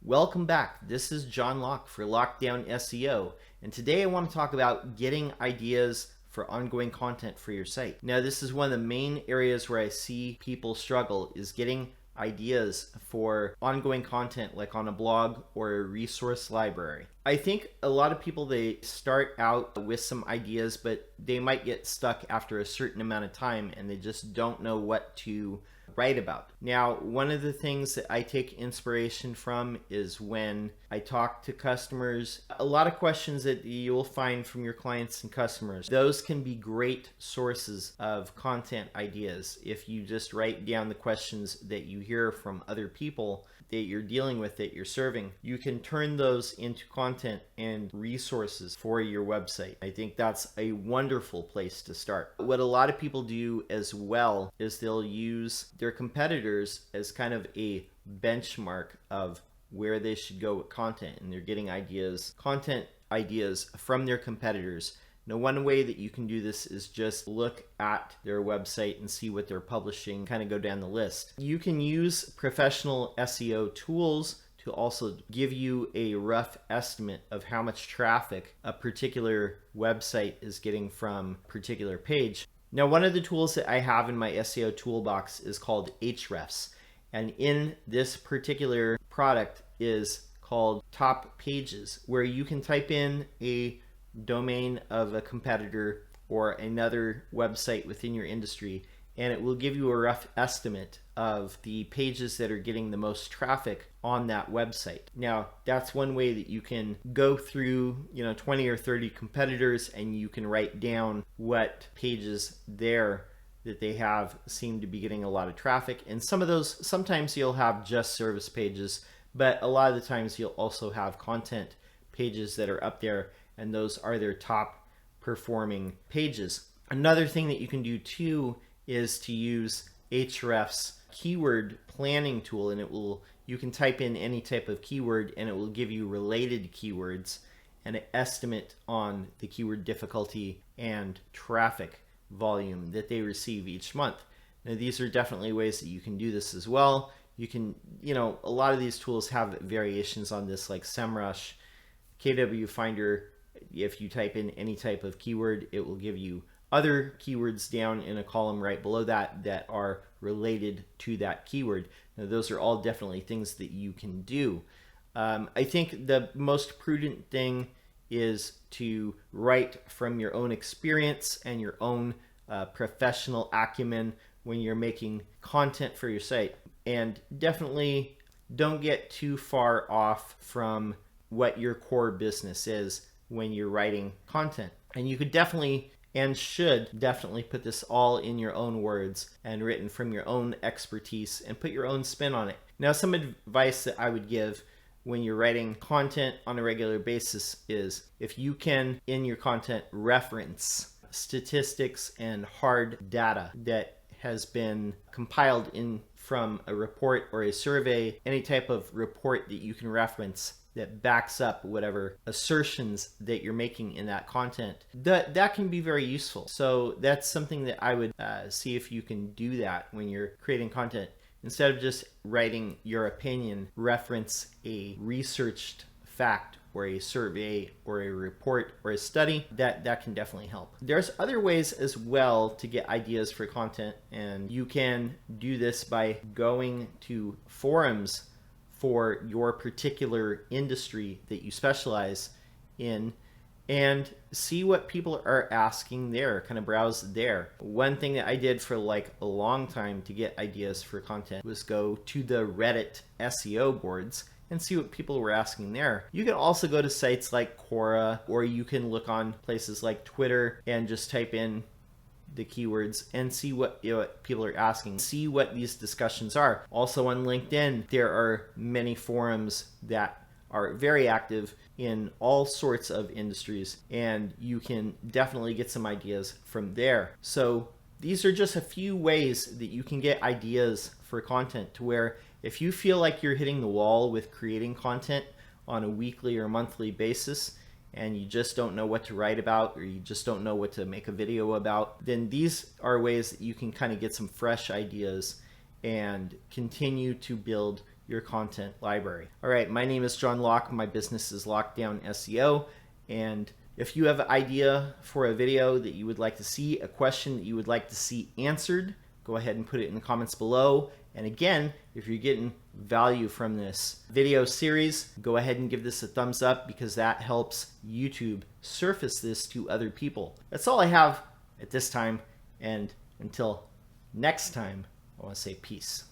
Welcome back. This is John Locke for Lockdown SEO, and today I want to talk about getting ideas for ongoing content for your site. Now, this is one of the main areas where I see people struggle, is getting ideas for ongoing content like on a blog or a resource library. I think a lot of people, they start out with some ideas, but they might get stuck after a certain amount of time and they just don't know what to write about. Now, one of the things that I take inspiration from is when I talk to customers. A lot of questions that you'll find from your clients and customers, those can be great sources of content ideas. If you just write down the questions that you hear from other people that you're dealing with, that you're serving, you can turn those into content and resources for your website. I think that's a wonderful place to start. What a lot of people do as well is they'll use their competitors as kind of a benchmark of where they should go with content, and they're getting content ideas from their competitors. Now, one way that you can do this is just look at their website and see what they're publishing, kind of go down the list. You can use professional SEO tools to also give you a rough estimate of how much traffic a particular website is getting from a particular page. Now, one of the tools that I have in my SEO toolbox is called Ahrefs, and in this particular product is called Top Pages, where you can type in a domain of a competitor or another website within your industry, and it will give you a rough estimate of the pages that are getting the most traffic on that website. Now, that's one way that you can go through 20 or 30 competitors, and you can write down what pages there that they have seem to be getting a lot of traffic. And some of those, sometimes you'll have just service pages, but a lot of the times you'll also have content pages that are up there, and those are their top performing pages. Another thing that you can do too is to use Ahrefs keyword planning tool, and you can type in any type of keyword and it will give you related keywords and an estimate on the keyword difficulty and traffic volume that they receive each month. Now, these are definitely ways that you can do this as well. You can, a lot of these tools have variations on this, like SEMrush, KW Finder. If you type in any type of keyword, it will give you other keywords down in a column right below that are related to that keyword. Now, those are all definitely things that you can do. I think the most prudent thing is to write from your own experience and your own professional acumen when you're making content for your site. And definitely don't get too far off from what your core business is when you're writing content. And you could definitely and should definitely put this all in your own words and written from your own expertise and put your own spin on it. Now, some advice that I would give when you're writing content on a regular basis is, if you can in your content reference statistics and hard data that has been compiled in from a report or a survey, any type of report that you can reference that backs up whatever assertions that you're making in that content, that can be very useful. So that's something that I would see if you can do that when you're creating content. Instead of just writing your opinion, reference a researched fact or a survey or a report or a study. That can definitely help. There's other ways as well to get ideas for content, and you can do this by going to forums for your particular industry that you specialize in and see what people are asking there, kind of browse there. One thing that I did for like a long time to get ideas for content was go to the Reddit SEO boards and see what people were asking there. You can also go to sites like Quora, or you can look on places like Twitter and just type in the keywords and see what people are asking, see what these discussions are. Also on LinkedIn, there are many forums that are very active in all sorts of industries, and you can definitely get some ideas from there. So these are just a few ways that you can get ideas for content, to where if you feel like you're hitting the wall with creating content on a weekly or monthly basis, and you just don't know what to write about, or you just don't know what to make a video about, then these are ways that you can kind of get some fresh ideas and continue to build your content library. All right, my name is John Locke. My business is Lockdown SEO. And if you have an idea for a video that you would like to see, a question that you would like to see answered, go ahead and put it in the comments below. And again, if you're getting value from this video series, go ahead and give this a thumbs up, because that helps YouTube surface this to other people. That's all I have at this time. And until next time, I want to say peace.